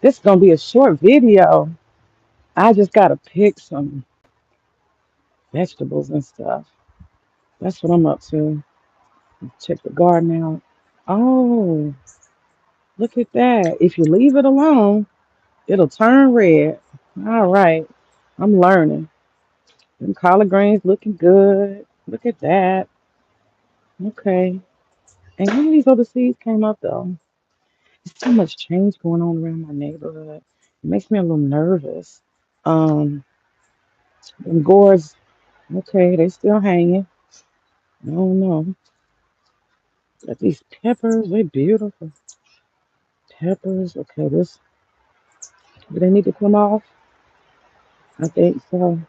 This is gonna be a short video. I just gotta pick some vegetables and stuff. That's what I'm up to. Check the garden out. Oh, look at that. If you leave it alone, it'll turn red. All right. I'm learning. Them collard greens looking good. Look at that. Okay. And none of these other seeds came up though. There's too much change going on around my neighborhood. It makes me a little nervous. Um, them gourds, okay, they still hanging. I don't know. But these peppers, they beautiful. Peppers, okay, this, do they need to come off? I think so.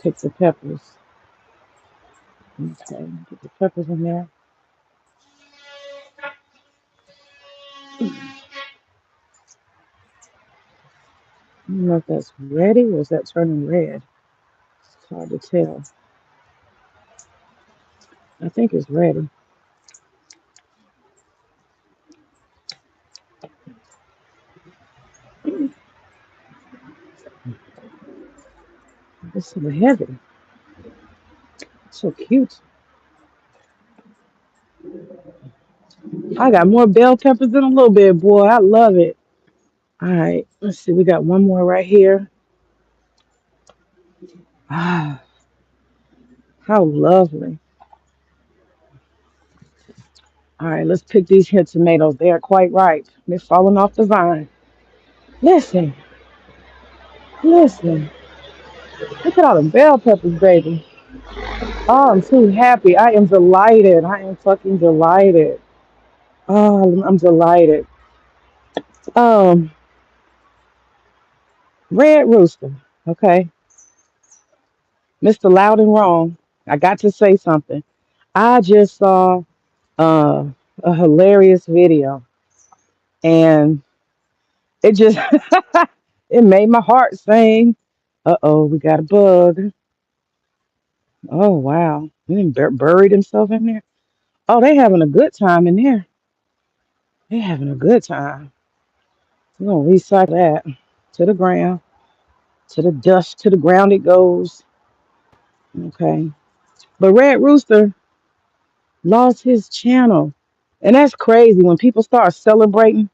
Take the peppers. Okay, get the peppers in there. I don't know if that's ready or is that turning red. It's hard to tell. I think it's ready. It's so heavy. It's so cute. I got more bell peppers in a little bit, boy. I love it. All right, let's see. We got one more right here. Ah, how lovely. All right, let's pick these here tomatoes. They are quite ripe. They're falling off the vine. Listen, listen. Look at all the bell peppers, baby. Oh, I'm too happy. I am delighted. I am fucking delighted. Oh, I'm delighted. Um, Red Rooster. Okay, Mr. Loud and Wrong. I got to say something. I just saw uh, a hilarious video, and it just it made my heart sing. Uh-oh, we got a bug. Oh wow, he done buried himself in there. Oh, they having a good time in there. They having a good time. We're gonna recycle that to the ground, to the dust, to the ground it goes. Okay, but Red Rooster lost his channel, and that's crazy when people start celebrating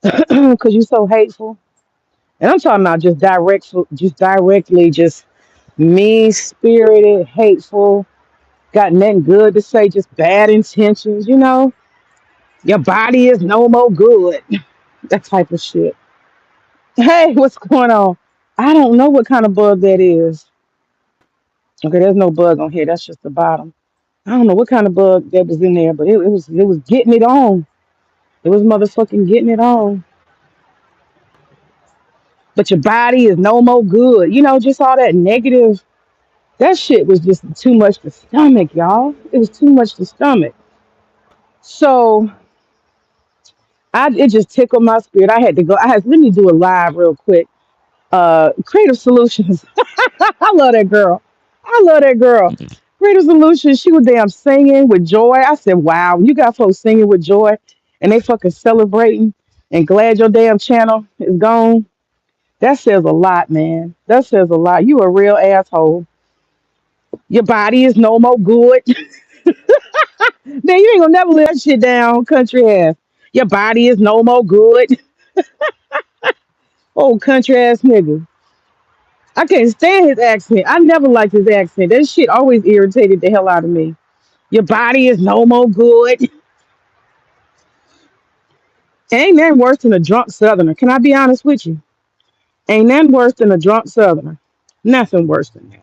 because you're so hateful. And I'm talking about just directly, just mean spirited, hateful, got nothing good to say, just bad intentions, Your body is no more good. That type of shit. Hey, what's going on? I don't know what kind of bug that is. Okay, there's no bug on here. That's just the bottom. I don't know what kind of bug that was in there, but it was getting it on. It was motherfucking getting it on. But your body is no more good. Just all that negative. That shit was just too much to stomach, y'all. It was too much to stomach. So it just tickled my spirit. I had to go. Let me do a live real quick. Creative Solutions. I love that girl. I love that girl. Creative Solutions. She was damn singing with joy. I said, "Wow, you got folks singing with joy, and they fucking celebrating and glad your damn channel is gone." That says a lot, man. That says a lot. You a real asshole. Your body is no more good. Man, you ain't gonna never live that shit down, country ass. Your body is no more good. Old country ass nigga. I can't stand his accent. I never liked his accent. That shit always irritated the hell out of me. Your body is no more good. Ain't nothing worse than a drunk southerner. Can I be honest with you? Ain't nothing worse than a drunk southerner. Nothing worse than that.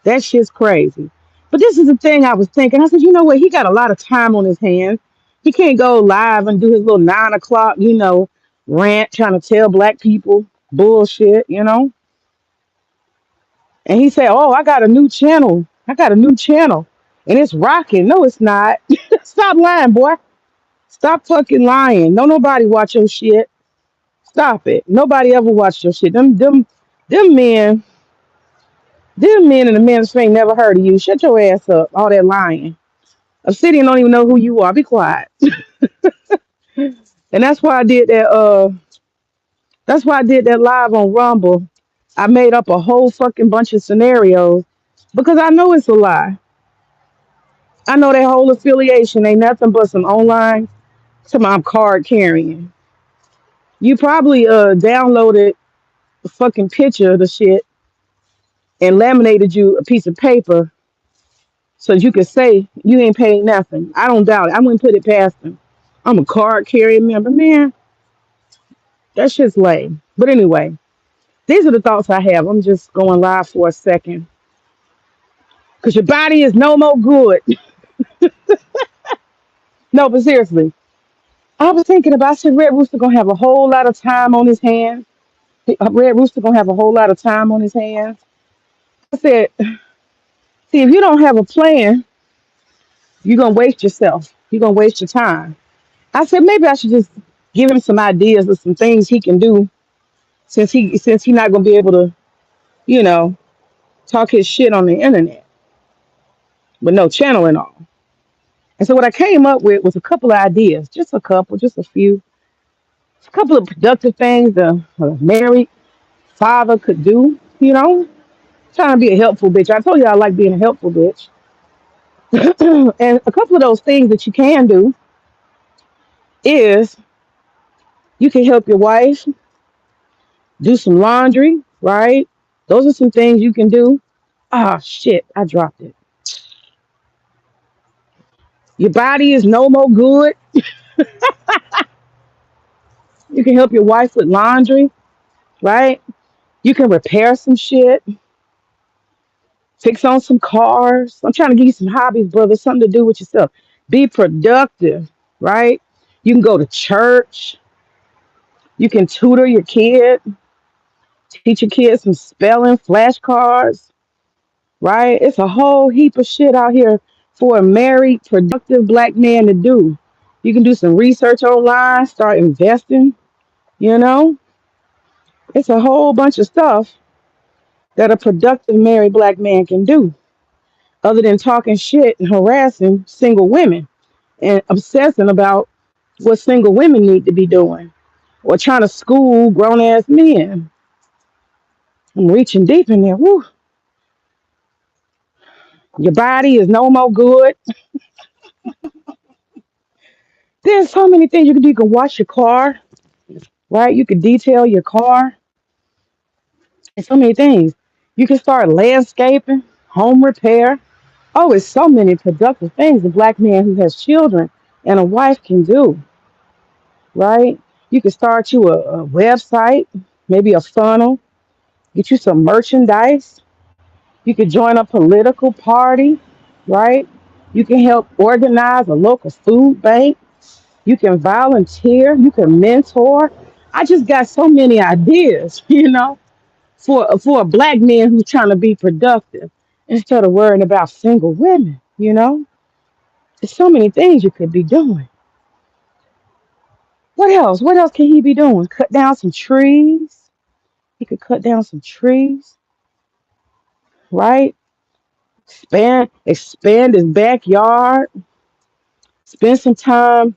That shit's crazy. But this is the thing I was thinking. I said, you know what? He got a lot of time on his hands. He can't go live and do his little 9 o'clock, rant trying to tell black people bullshit. And he said, oh, I got a new channel. I got a new channel. And it's rocking. No, it's not. Stop lying, boy. Stop fucking lying. Don't nobody watch your shit. Stop it. Nobody ever watched your shit. Them men, them men in the ministry ain't never heard of you. Shut your ass up. All that lying. Obsidian don't even know who you are. Be quiet. And that's why I did that live on Rumble. I made up a whole fucking bunch of scenarios because I know it's a lie. I know that whole affiliation ain't nothing but some online, some card carrying. You probably downloaded a fucking picture of the shit and laminated you a piece of paper so you could say you ain't paid nothing. I don't doubt it. I wouldn't put it past them. I'm a card carrying member. Man, that shit's lame. But anyway, these are the thoughts I have. I'm just going live for a second. Because your body is no more good. No, but seriously, I was thinking about, I said, Red Rooster going to have a whole lot of time on his hands. Red Rooster going to have a whole lot of time on his hands. I said, see, if you don't have a plan, you're going to waste yourself. You're going to waste your time. I said, maybe I should just give him some ideas of some things he can do since he's not going to be able to, you know, talk his shit on the internet with no channel and all. And so what I came up with was a couple of ideas, just a couple, just a couple of productive things a married father could do, trying to be a helpful bitch. I told you I like being a helpful bitch. And a couple of those things that you can do is you can help your wife do some laundry, right? Those are some things you can do. Ah, shit, I dropped it. Your body is no more good. You can help your wife with laundry, right? You can repair some shit, fix on some cars. I'm trying to give you some hobbies, brother, something to do with yourself. Be productive, right? You can go to church. You can tutor your kid, teach your kids some spelling, flashcards, right? It's a whole heap of shit out here for a married, productive black man to do. You can do some research online, start investing, you know? It's a whole bunch of stuff that a productive married black man can do other than talking shit and harassing single women and obsessing about what single women need to be doing or trying to school grown ass men. I'm reaching deep in there. Woo. Your body is no more good. There's so many things you can do. You can wash your car, right? You can detail your car. And so many things. You can start landscaping, home repair. Oh, it's so many productive things a black man who has children and a wife can do, right? You can start you a website, maybe a funnel, get you some merchandise. You could join a political party, right? You can help organize a local food bank. You can volunteer. You can mentor. I just got so many ideas, for a black man who's trying to be productive instead of worrying about single women. There's so many things you could be doing. What else? What else can he be doing? Cut down some trees. He could cut down some trees, right? Expand his backyard. Spend some time.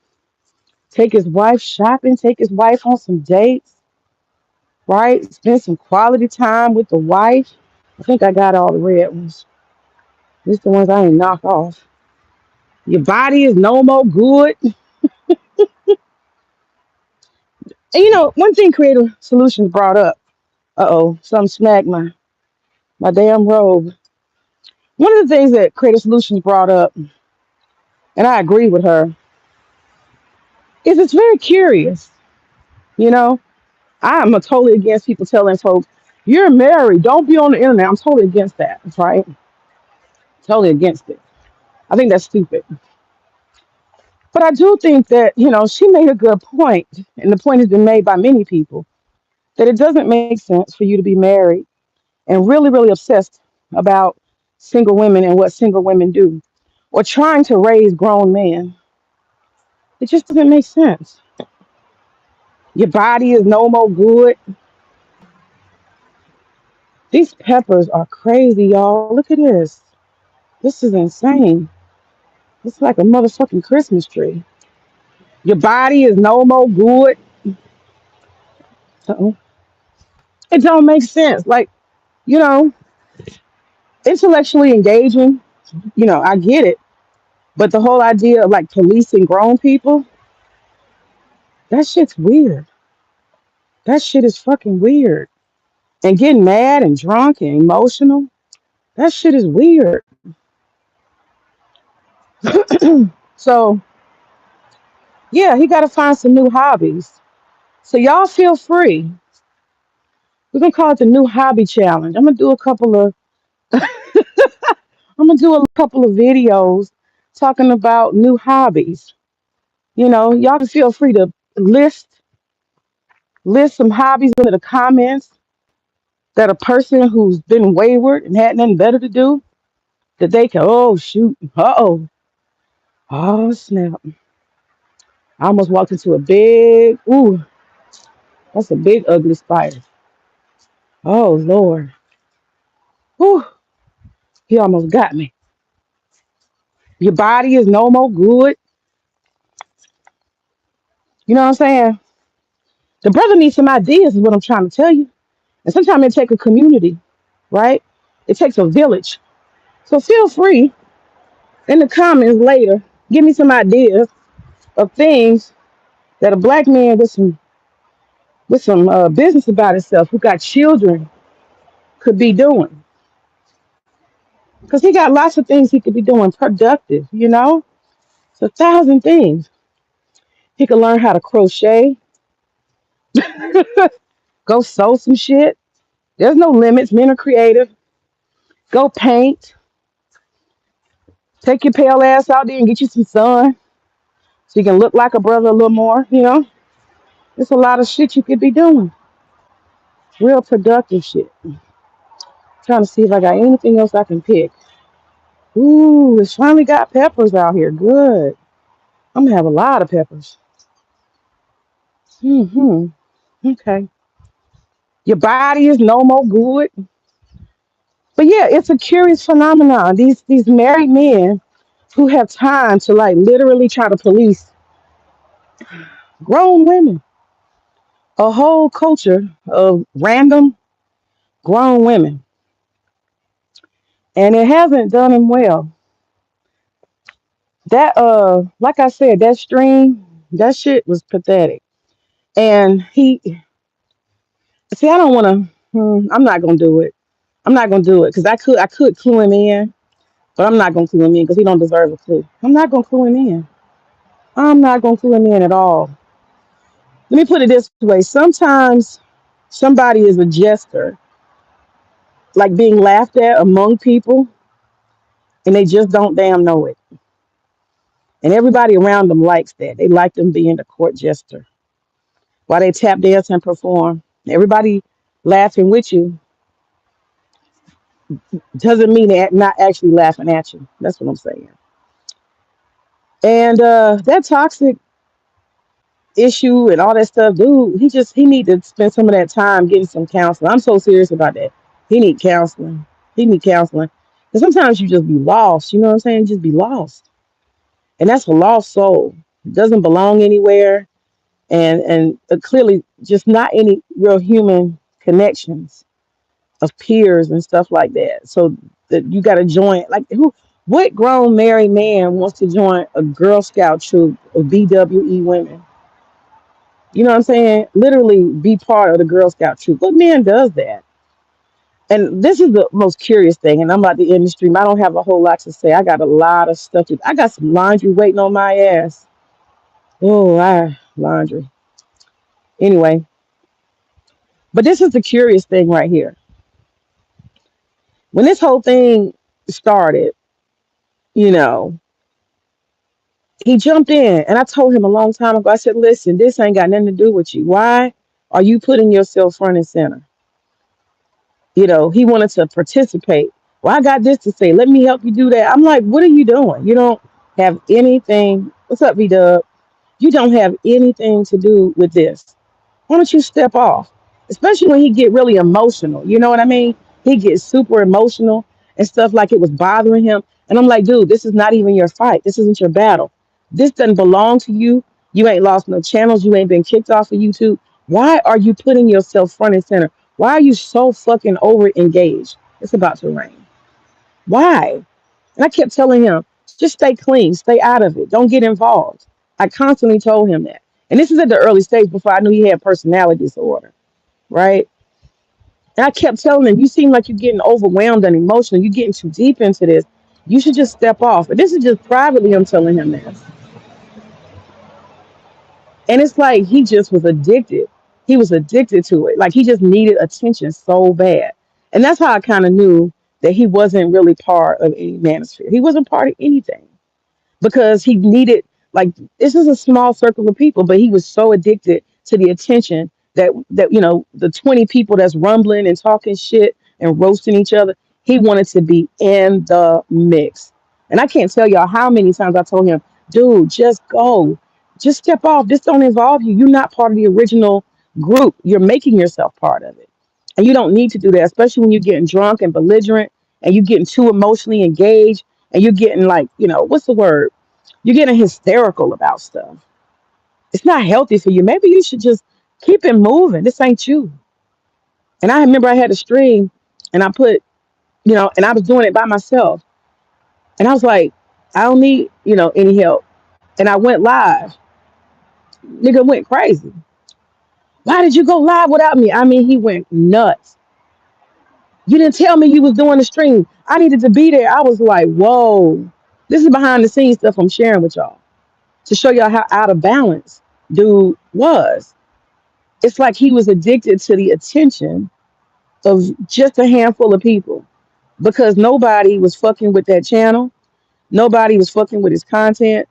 Take his wife shopping. Take his wife on some dates, right? Spend some quality time with the wife. I think I got all the red ones. These the ones I ain't knocked off. Your body is no more good. And one thing Creative Solutions brought up. Uh-oh, something snagged my damn robe. One of the things that Creative Solutions brought up, and I agree with her, is it's very curious. You know, I'm totally against people telling folks, you're married, don't be on the internet. I'm totally against that, right? Totally against it. I think that's stupid. But I do think that, she made a good point, and the point has been made by many people, that it doesn't make sense for you to be married and really, really obsessed about single women and what single women do, or trying to raise grown men. It just doesn't make sense. Your body is no more good. These peppers are crazy, y'all. Look at this. This is insane. It's like a motherfucking Christmas tree. Your body is no more good. Uh-uh. It don't make sense. Like, you know, intellectually engaging, I get it. But the whole idea of like policing grown people, that shit's weird. That shit is fucking weird. And getting mad and drunk and emotional, that shit is weird. So, yeah, he got to find some new hobbies. So, y'all feel free. We're going to call it the new hobby challenge. I'm going to do a couple of videos talking about new hobbies. Y'all can feel free to list some hobbies in the comments that a person who's been wayward and had nothing better to do, that they can, oh, shoot, oh, snap. I almost walked into a that's a big, ugly spider. Oh, Lord. Ooh, he almost got me. Your body is no more good. You know what I'm saying? The brother needs some ideas, is what I'm trying to tell you. And sometimes it takes a community, right? It takes a village. So feel free in the comments later, give me some ideas of things that a black man with some business about himself, who got children, could be doing. Because he got lots of things he could be doing productive, It's a thousand things. He could learn how to crochet, go sew some shit. There's no limits. Men are creative. Go paint. Take your pale ass out there and get you some sun so you can look like a brother a little more. There's a lot of shit you could be doing. Real productive shit. Trying to see if I got anything else I can pick. Ooh, it's finally got peppers out here. Good. I'm gonna have a lot of peppers. Hmm. Okay. Your body is no more good. But yeah, it's a curious phenomenon. These married men who have time to like literally try to police grown women, a whole culture of random grown women, and it hasn't done him well. That like I said, that stream, that shit was pathetic. And he see, I don't want to. I'm not gonna do it. I'm not gonna do it because I could clue him in, but I'm not gonna clue him in because he don't deserve a clue. I'm not gonna clue him in. I'm not gonna clue him in at all. Let me put it this way: sometimes somebody is a jester, like being laughed at among people, and they just don't damn know it. And everybody around them likes that. They like them being the court jester while they tap dance and perform. Everybody laughing with you doesn't mean they're not actually laughing at you. That's what I'm saying. And that toxic issue and all that stuff, dude, he need to spend some of that time getting some counseling. I'm so serious about that. He need counseling. He need counseling. And sometimes you just be lost. You know what I'm saying? Just be lost. And that's a lost soul. Doesn't belong anywhere. And clearly just not any real human connections of peers and stuff like that. So that you got to join, like, what grown married man wants to join a Girl Scout troop of BWE women? You know what I'm saying? Literally be part of the Girl Scout troop. What man does that? And this is the most curious thing. And I'm about the industry. I don't have a whole lot to say. I got a lot of stuff I got some laundry waiting on my ass. Oh, laundry. Anyway, but this is the curious thing right here. When this whole thing started, you know, he jumped in, and I told him a long time ago, I said, listen, this ain't got nothing to do with you. Why are you putting yourself front and center? He wanted to participate. Well, I got this to say. Let me help you do that. I'm like, what are you doing? You don't have anything. What's up, V-Dub? You don't have anything to do with this. Why don't you step off? Especially when he get really emotional. You know what I mean? He gets super emotional and stuff, like it was bothering him. And I'm like, dude, this is not even your fight. This isn't your battle. This doesn't belong to you. You ain't lost no channels. You ain't been kicked off of YouTube. Why are you putting yourself front and center? Why are you so fucking over engaged? It's about to rain. Why? And I kept telling him, just stay clean, stay out of it. Don't get involved. I constantly told him that. And this is at the early stage before I knew he had personality disorder, right? And I kept telling him, you seem like you're getting overwhelmed and emotional. You're getting too deep into this. You should just step off. And this is just privately, I'm telling him this. And it's like he just was addicted. He was addicted to it. Like he just needed attention so bad. And that's how I kind of knew that he wasn't really part of any manosphere. He wasn't part of anything because he needed, like, this is a small circle of people, but he was so addicted to the attention that the 20 people that's rumbling and talking shit and roasting each other. He wanted to be in the mix. And I can't tell y'all how many times I told him, dude, just go, just step off, this don't involve you, you're not part of the original group, you're making yourself part of it. And you don't need to do that, especially when you're getting drunk and belligerent and you're getting too emotionally engaged and you're getting, like, what's the word? You're getting hysterical about stuff. It's not healthy for you. Maybe you should just keep it moving. This ain't you. And I remember I had a stream and I put, and I was doing it by myself. And I was like, I don't need, any help. And I went live. Nigga went crazy. Why did you go live without me? I mean, he went nuts. You didn't tell me you was doing the stream. I needed to be there. I was like, whoa. This is behind the scenes stuff I'm sharing with y'all to show y'all how out of balance dude was. It's like he was addicted to the attention of just a handful of people because nobody was fucking with that channel. Nobody was fucking with his content.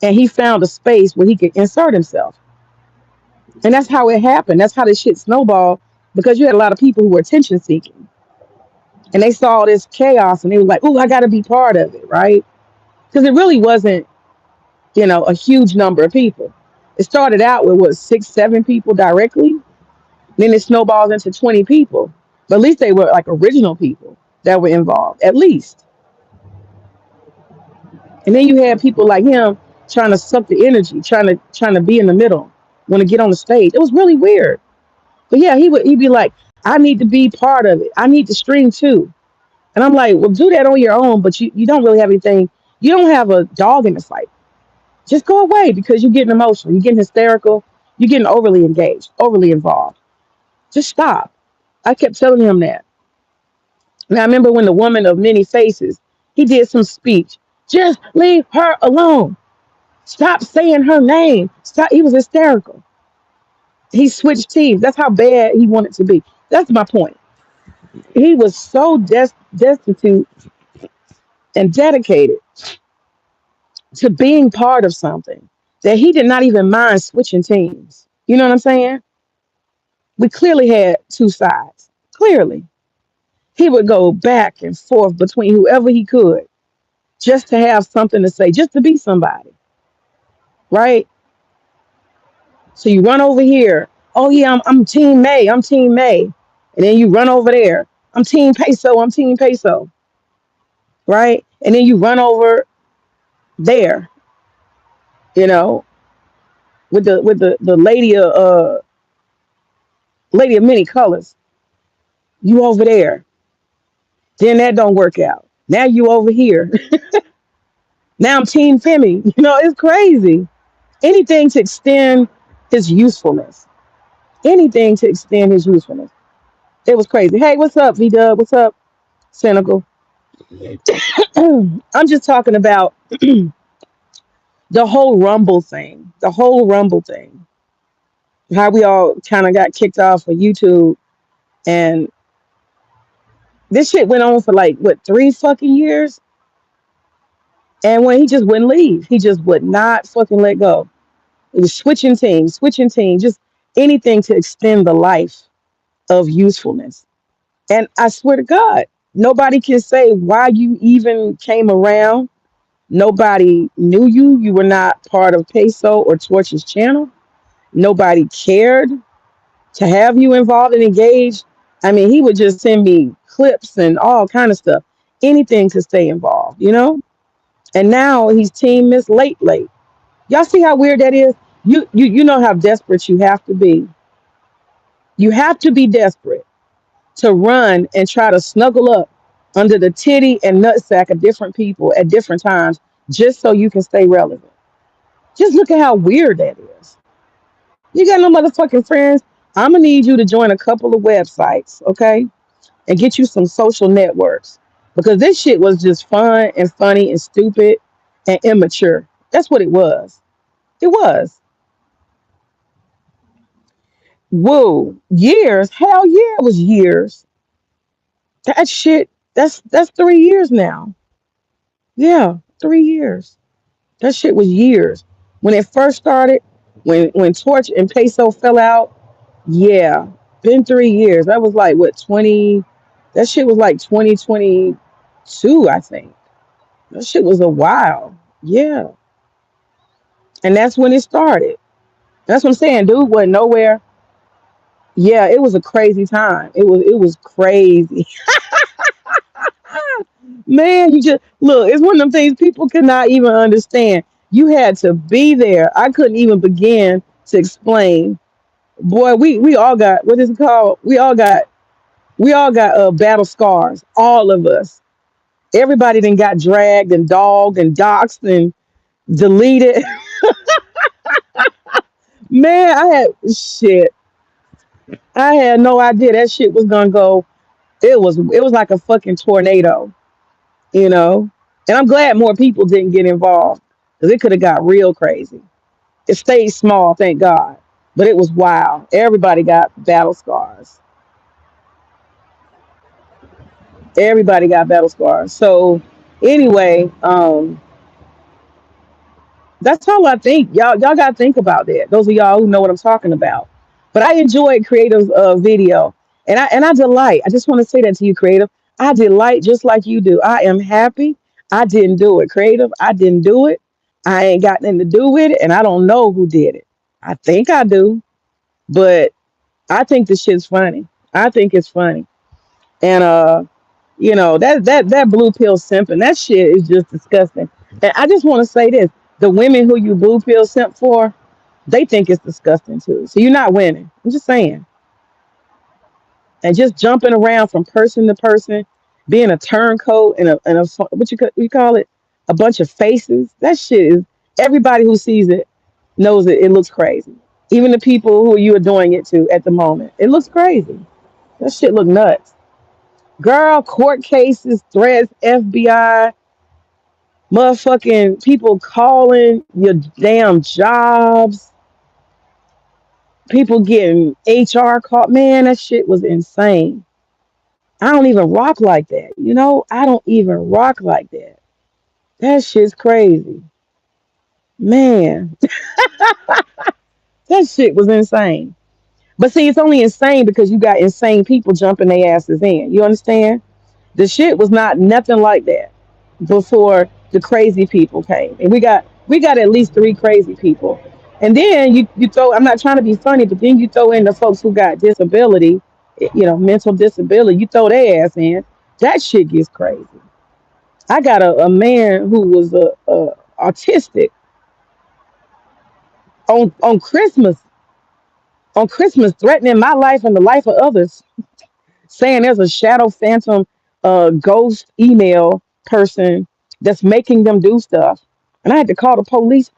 And he found a space where he could insert himself. And that's how it happened. That's how this shit snowballed because you had a lot of people who were attention seeking. And they saw this chaos and they were like, oh, I got to be part of it, right? Because it really wasn't, a huge number of people. It started out with what, 6, 7 people directly. Then it snowballs into 20 people. But at least they were like original people that were involved, at least. And then you had people like him trying to suck the energy, trying to be in the middle, want to get on the stage. It was really weird. But yeah, he'd be like, I need to be part of it. I need to stream too. And I'm like, well, do that on your own, but you don't really have anything. You don't have a dog in the fight. Just go away because you're getting emotional. You're getting hysterical. You're getting overly engaged, overly involved. Just stop. I kept telling him that. And I remember when the woman of many faces, he did some speech. Just leave her alone. Stop saying her name. Stop. He was hysterical. He switched teams. That's how bad he wanted to be. That's my point. He was so destitute and dedicated to being part of something that he did not even mind switching teams. You know what I'm saying? We clearly had two sides. Clearly. He would go back and forth between whoever he could just to have something to say, just to be somebody, right? So you run over here. Oh yeah, I'm Team May. I'm Team May, and then you run over there. I'm Team Peso. I'm Team Peso, right? And then you run over there, you know, with the lady of many colors. You over there. Then that don't work out. Now you over here. Now I'm Team Femi. It's crazy. Anything to extend his usefulness. Anything to extend his usefulness. It was crazy. Hey, what's up, V Dub? What's up, Cynical? I'm just talking about the whole Rumble thing. The whole Rumble thing. How we all kind of got kicked off of YouTube. And this shit went on for like, what, 3 fucking years? And when he just wouldn't leave, he just would not fucking let go. It was switching teams, just anything to extend the life of usefulness. And I swear to God, nobody can say why you even came around. Nobody knew you. You were not part of Peso or Torch's channel. Nobody cared to have you involved and engaged. I mean, he would just send me clips and all kind of stuff. Anything to stay involved. And now he's Team Miss Late Late. Y'all see how weird that is? You know how desperate you have to be. You have to be desperate to run and try to snuggle up under the titty and nutsack of different people at different times just so you can stay relevant. Just look at how weird that is. You got no motherfucking friends. I'm gonna need you to join a couple of websites, okay? And get you some social networks. Because this shit was just fun and funny and stupid and immature. That's what it was. It was. Whoa. Years. Hell yeah, it was years. That shit, that's 3 years now. Yeah, 3 years. That shit was years. When it first started, when Torch and Peso fell out, yeah, been 3 years. That was like what 20. That shit was like 2022, I think. That shit was a while. Yeah, and that's when it started. That's what I'm saying, dude. Wasn't nowhere. Yeah, it was a crazy time. It was crazy. Man, you just look, it's one of them things people cannot even understand. You had to be there. I couldn't even begin to explain. Boy, we all got what is it called? We all got battle scars. All of us. Everybody then got dragged and dogged and doxxed and deleted. Man, I had shit. I had no idea that shit was gonna go. It was like a fucking tornado, you know. And I'm glad more people didn't get involved because it could have got real crazy. It stayed small, thank God. But it was wild. Everybody got battle scars. Everybody got battle scars. So anyway, that's all I think. Y'all gotta think about that. Those of y'all who know what I'm talking about. But I enjoyed Creative's video. And I delight. I just want to say that to you, Creative. I delight just like you do. I am happy. I didn't do it. Creative, I didn't do it. I ain't got nothing to do with it. And I don't know who did it. I think I do. But I think the shit's funny. I think it's funny. And that blue pill simping, that shit is just disgusting. And I just want to say this: the women who you blue pill simp for, they think it's disgusting too. So you're not winning. I'm just saying. And just jumping around from person to person, being a turncoat and a what you call it, a bunch of faces. That shit is everybody who sees it knows it. It looks crazy. Even the people who you are doing it to at the moment, it looks crazy. That shit look nuts. Girl, court cases, threats, FBI, motherfucking people calling your damn jobs, people getting HR caught. Man, that shit was insane. I don't even rock like that. I don't even rock like that. That shit's crazy. Man, that shit was insane. But see, it's only insane because you got insane people jumping their asses in. You understand? The shit was not nothing like that before the crazy people came. And we got at least three crazy people. And then you throw, I'm not trying to be funny, but then you throw in the folks who got disability, mental disability, you throw their ass in. That shit gets crazy. I got a man who was a autistic on Christmas threatening my life and the life of others, saying there's a shadow phantom ghost email person that's making them do stuff. And I had to call the police.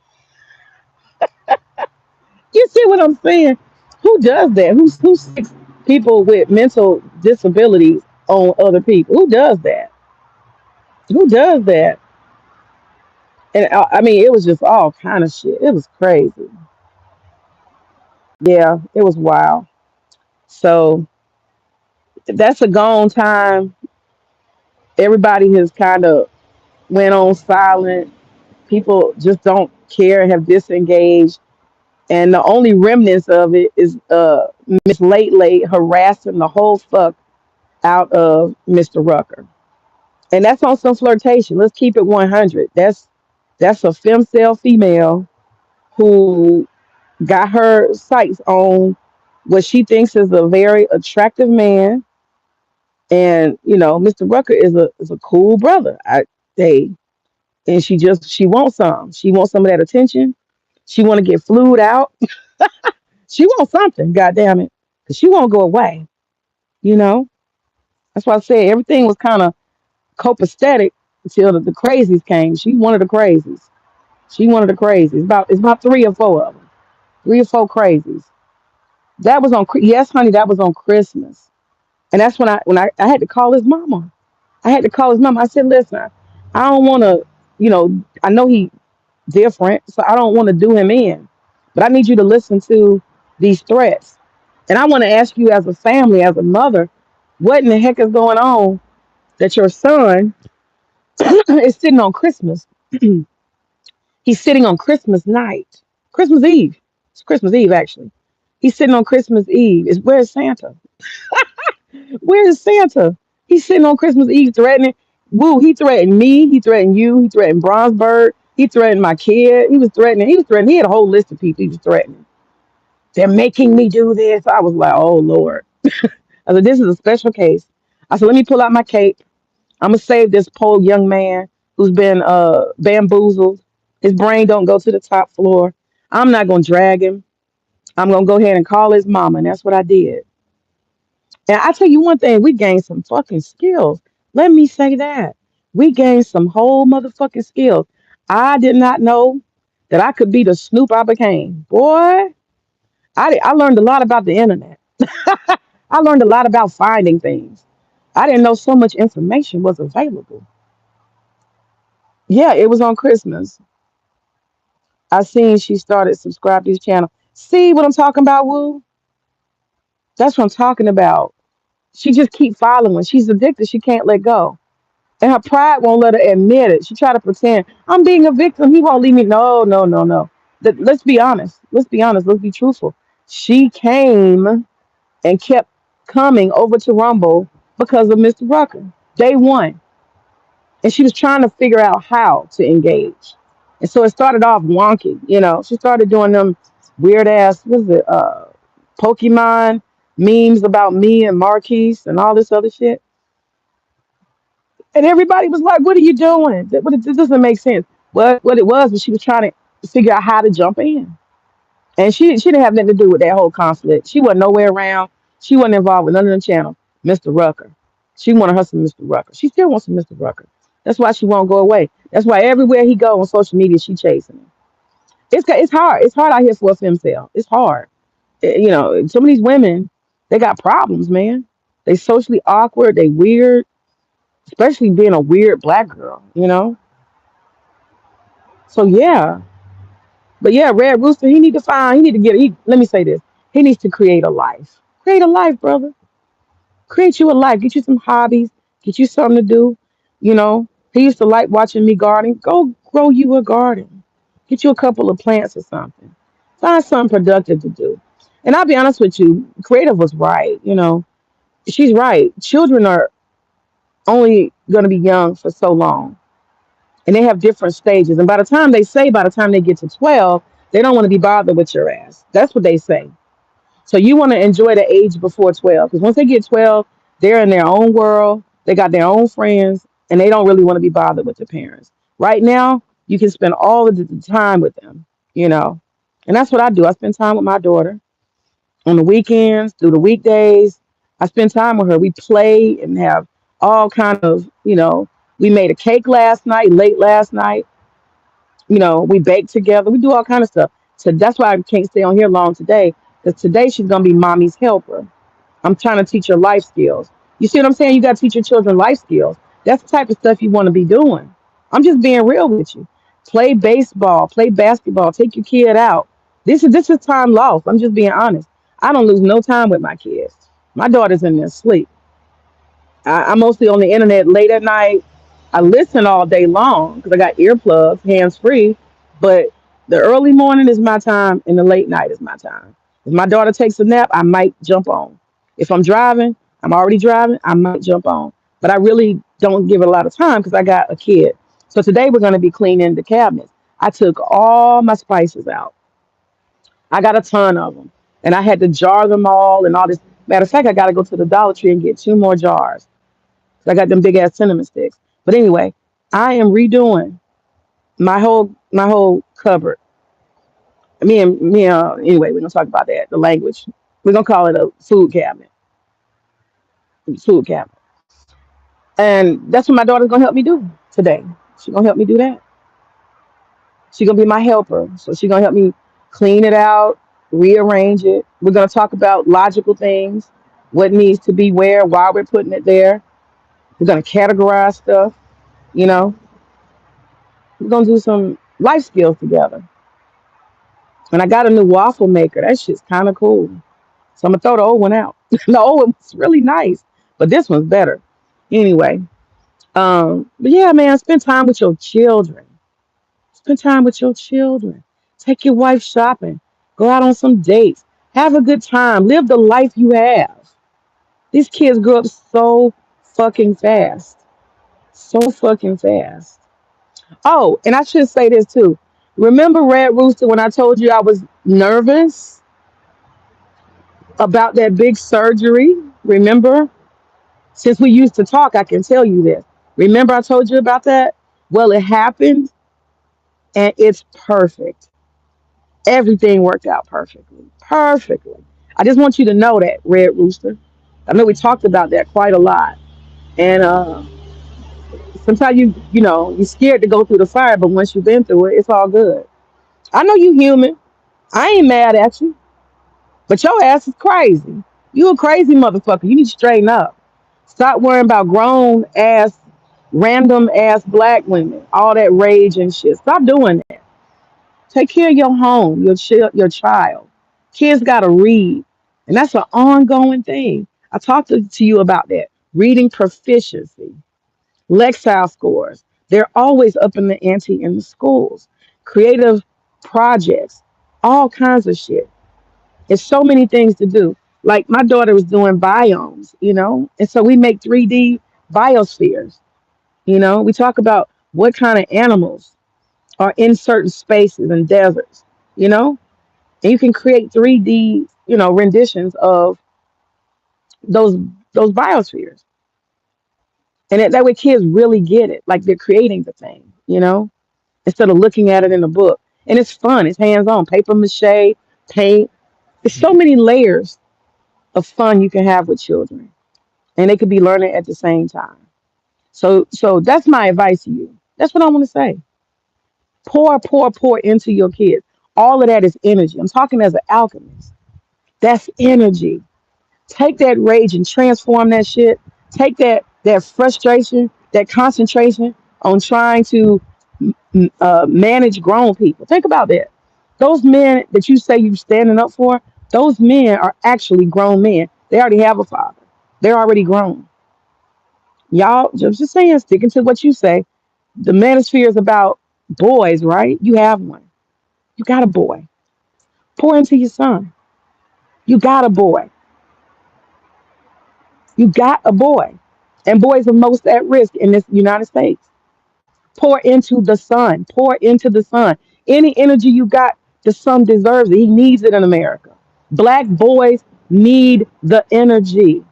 You see what I'm saying? Who does that? Who sticks people with mental disabilities on other people? Who does that? Who does that? And I mean, it was just all kind of shit. It was crazy. Yeah, it was wild. So that's a gone time. Everybody has kind of went on silent. People just don't care, have disengaged. And the only remnants of it is Miss Late Late harassing the whole fuck out of Mr. Rucker. And that's on some flirtation. Let's keep it 100. That's a femcel female who got her sights on what she thinks is a very attractive man. And Mr. Rucker is a cool brother. They and she wants some. She wants some of that attention. She want to get flued out. She wants something, God damn it. Because she won't go away, you know? That's why I said everything was kind of copacetic until the crazies came. She one of the crazies. She one of the crazies. It's about three or four of them. Three or four crazies. That was on yes, honey, that was on Christmas. And that's when I had to call his mama. I had to call his mama. I said, listen, I don't wanna, I know he different, so I don't want to do him in. But I need you to listen to these threats. And I want to ask you as a family, as a mother, what in the heck is going on that your son is sitting on Christmas? He's sitting on Christmas night, Christmas Eve. It's Christmas Eve, actually. He's sitting on Christmas Eve. Where's Santa? Where is Santa? He's sitting on Christmas Eve threatening. Woo, he threatened me. He threatened you. He threatened Bronzeberg. He threatened my kid. He was threatening. He was threatening. He had a whole list of people he was threatening. They're making me do this. I was like, oh, Lord. I said, this is a special case. I said, let me pull out my cape. I'm going to save this poor young man who's been bamboozled. His brain don't go to the top floor. I'm not going to drag him. I'm going to go ahead and call his mama. And that's what I did. And I tell you one thing, we gained some fucking skills. Let me say that. We gained some whole motherfucking skills. I did not know that I could be the snoop I became. Boy, I learned a lot about the internet. I learned a lot about finding things. I didn't know so much information was available. Yeah, it was on Christmas. I seen she started subscribe to this channel. See what I'm talking about, Woo? That's what I'm talking about. She just keep following. She's addicted. She can't let go. And her pride won't let her admit it. She try to pretend I'm being a victim. He won't leave me. No, no, no, no. Let's be honest. Let's be honest. Let's be truthful. She came and kept coming over to Rumble because of Mr. Rucker. Day one. And she was trying to figure out how to engage. And so it started off wonky, She started doing them weird ass, what is it, Pokemon memes about me and Marquise and all this other shit. And everybody was like, what are you doing? This doesn't make sense. What it was she was trying to figure out how to jump in. And she didn't have nothing to do with that whole conflict. She wasn't nowhere around. She wasn't involved with none of the channel. Mr. Rucker. She wanted her some Mr. Rucker. She still wants some Mr. Rucker. That's why she won't go away. That's why everywhere he go on social media, she chasing him. It's hard. It's hard out here for a female. It's hard. Some of these women, they got problems, man. They socially awkward. They weird, especially being a weird black girl. So yeah, but yeah, Red Rooster, he need to let me say this. He needs to create a life. Create a life, brother. Create you a life. Get you some hobbies. Get you something to do. He used to like watching me garden. Go grow you a garden. Get you a couple of plants or something. Find something productive to do. And I'll be honest with you, Creative was right. She's right. Children are only going to be young for so long. And they have different stages. And by the time they get to 12, they don't want to be bothered with your ass. That's what they say. So you want to enjoy the age before 12. Because once they get 12, they're in their own world. They got their own friends. And they don't really want to be bothered with their parents. Right now, you can spend all of the time with them, you know. And that's what I do. I spend time with my daughter on the weekends, through the weekdays. I spend time with her. We play and have all kind of. We made a cake last night, late last night. We bake together. We do all kind of stuff. So that's why I can't stay on here long today. Because today she's gonna be mommy's helper. I'm trying to teach her life skills. You see what I'm saying? You gotta teach your children life skills. That's the type of stuff you want to be doing. I'm just being real with you. Play baseball, play basketball, take your kid out. This is time lost. I'm just being honest. I don't lose no time with my kids. My daughter's in there asleep. I'm mostly on the internet late at night. I listen all day long because I got earplugs, hands free. But the early morning is my time, and the late night is my time. If my daughter takes a nap, I might jump on. If I'm already driving, I might jump on. But I really don't give it a lot of time because I got a kid. So today we're going to be cleaning the cabinets. I took all my spices out. I got a ton of them, and I had to jar them all and all this. Matter of fact, I got to go to the Dollar Tree and get two more jars. I got them big ass cinnamon sticks. But anyway, I am redoing my whole cupboard. Anyway, we're gonna talk about that. The language. We're gonna call it a food cabinet, and that's what my daughter's gonna help me do today. She's gonna help me do that. She's gonna be my helper. So she's gonna help me clean it out, rearrange it. We're gonna talk about logical things, what needs to be where, why we're putting it there. We're gonna categorize stuff. You know, we're gonna do some life skills together. And I got a new waffle maker. That shit's kind of cool. So I'm gonna throw the old one out. The old one was really nice, but this one's better. Anyway, but yeah, man, spend time with your children. Spend time with your children. Take your wife shopping. Go out on some dates. Have a good time. Live the life you have. These kids grow up so fucking fast. So fucking fast. Oh, and I should say this too. Remember Red Rooster when I told you I was nervous about that big surgery? Remember? Since we used to talk, I can tell you this. Remember I told you about that? Well, it happened and it's perfect. Everything worked out perfectly. Perfectly. I just want you to know that, Red Rooster. I know we talked about that quite a lot. And sometimes you're scared to go through the fire, but once you've been through it, it's all good. I know you human. I ain't mad at you, but your ass is crazy. You a crazy motherfucker. You need to straighten up. Stop worrying about grown ass, random ass black women. All that rage and shit. Stop doing that. Take care of your home, your child. Kids got to read, and that's an ongoing thing. I talked to you about that. Reading proficiency, Lexile scores. They're always up in the ante in the schools. Creative projects, all kinds of shit. There's so many things to do. Like my daughter was doing biomes, and so we make 3D biospheres. We talk about what kind of animals are in certain spaces and deserts, you know, and you can create 3D, renditions of those those biospheres, and that way kids really get it, like they're creating the thing, instead of looking at it in a book. And it's fun. It's hands on, paper mache, paint. There's so many layers of fun you can have with children, and they could be learning at the same time. So that's my advice to you. That's what I want to say. Pour into your kids. All of that is energy. I'm talking as an alchemist. That's energy. Take that rage and transform that shit. Take that frustration, that concentration on trying to manage grown people. Think about that. Those men that you say you're standing up for, those men are actually grown men. They already have a father. They're already grown. Y'all, just saying, sticking to what you say. The manosphere is about boys, right? You have one. You got a boy. Pour into your son. You got a boy. You got a boy. And boys are most at risk in this United States. Pour into the son. Pour into the son. Any energy you got, the son deserves it. He needs it in America. Black boys need the energy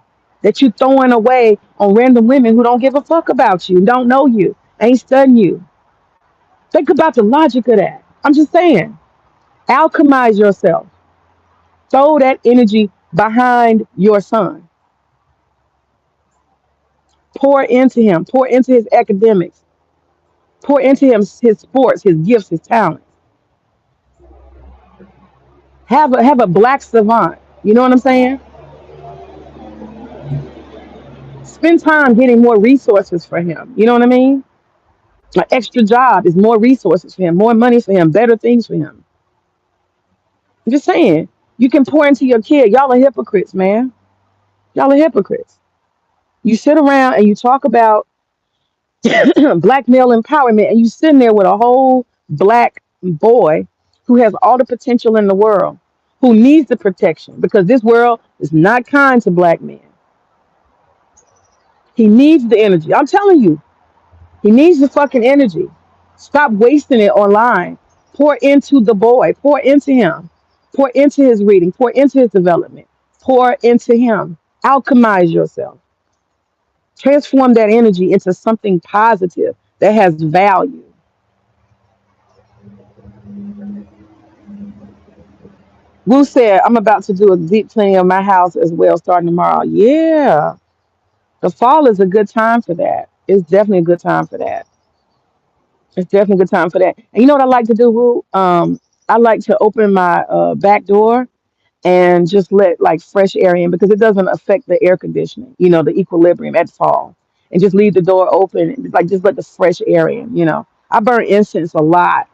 that you throwing away on random women who don't give a fuck about you, don't know you, ain't studying you. Think about the logic of that. I'm just saying. Alchemize yourself. Throw that energy behind your son. Pour into him. Pour into his academics. Pour into him his sports, his gifts, his talents. Have a black savant. You know what I'm saying? Spend time getting more resources for him. You know what I mean? An extra job is more resources for him, more money for him, better things for him. I'm just saying. You can pour into your kid. Y'all are hypocrites, man. Y'all are hypocrites. You sit around and you talk about black male empowerment, and you sitting there with a whole black boy who has all the potential in the world, who needs the protection because this world is not kind to black men. He needs the energy. I'm telling you, he needs the fucking energy. Stop wasting it online. Pour into the boy. Pour into him. Pour into his reading. Pour into his development. Pour into him. Alchemize yourself. Transform that energy into something positive that has value. Wu said, I'm about to do a deep cleaning of my house as well starting tomorrow. Yeah. The fall is a good time for that. It's definitely a good time for that. It's definitely a good time for that. And you know what I like to do, Wu? I like to open my back door and just let like fresh air in because it doesn't affect the air conditioning, the equilibrium at fall. And just leave the door open, like just let the fresh air in. I burn incense a lot.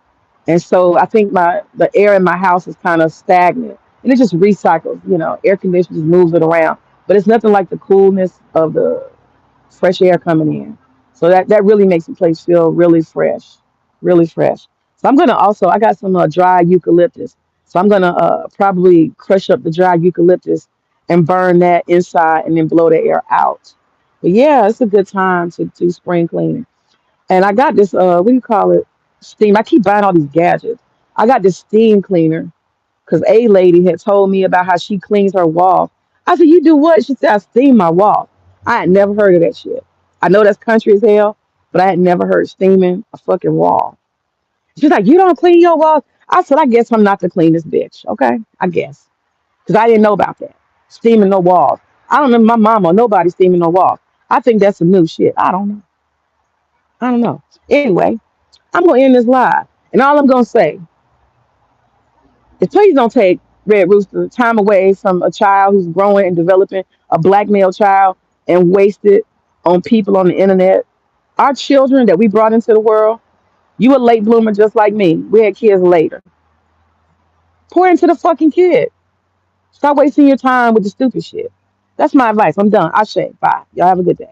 And so I think the air in my house is kind of stagnant. And it just recycles. Air conditioning just moves it around. But it's nothing like the coolness of the fresh air coming in. So that really makes the place feel really fresh, really fresh. So I'm gonna also I got some dry eucalyptus. So I'm gonna probably crush up the dry eucalyptus and burn that inside and then blow the air out. But yeah, it's a good time to do spring cleaning. And I got this what do you call it? Steam. I keep buying all these gadgets. I got this steam cleaner because a lady had told me about how she cleans her wall. I said, "You do what?" She said, "I steam my wall." I had never heard of that shit. I know that's country as hell, but I had never heard steaming a fucking wall. She's like, "You don't clean your walls?" I said, "I guess I'm not the cleanest bitch, okay? I guess." Because I didn't know about that. Steaming no walls. I don't remember my mama or nobody steaming no walls. I think that's some new shit. I don't know. I don't know. Anyway, I'm going to end this live. And all I'm going to say is please don't take Red Rooster time away from a child who's growing and developing, a black male child, and waste it on people on the internet. Our children that we brought into the world, you a late bloomer just like me. We had kids later. Pour into the fucking kid. Stop wasting your time with the stupid shit. That's my advice. I'm done. I say bye. Y'all have a good day.